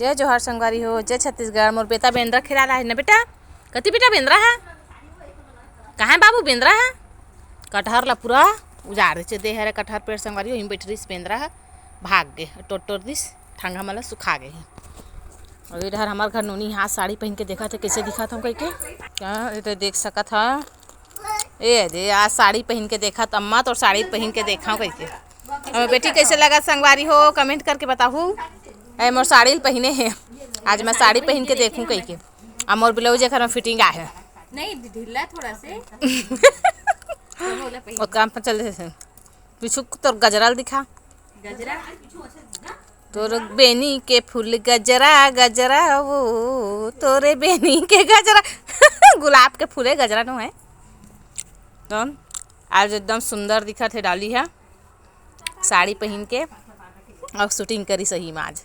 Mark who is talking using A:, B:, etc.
A: जय जोहार संगवारी हो, जय छत्तीसगढ़। मोर बेटा बेंद्रा खिला रहा है ना बेटा। कति बेटा बेंद्रा है कहाँ है बाबू बेंद्रा है। कटहर ला पूरा उजाड़ दे हरे कटहर पेड़ संगवारी हो। बैठ रही बेंद्रा है भाग गे टोट दिस ठंगा मला सुखा गए। और इधर हमार घर नोनी हाथ साड़ी पहन के देखा थे कैसे दिखा था कह के क्या इधर देख सका था। ए दे आज साड़ी पहन के देखा तो अम्मा तो साड़ी पहन के देखा कैसे। और बेटी कैसे लगा संगवारी हो कमेंट करके बताहू। मोर साड़ी पहने है आज मैं साड़ी पहन के देखूं कह के। और मोर ब्लाउज घर में फिटिंग आए
B: नहीं ढीला थोड़ा से
A: और काम पर चल रहे थे पीछू तो गजरा दिखा।
B: गजरा
A: तोर बेनी के फूल गजरा गजरा वो तोरे बेनी के गजरा गुलाब के फूले गजरा नो है। तो आज एकदम सुंदर दिखा थे डाली है साड़ी पहन के और शूटिंग करी सही में आज।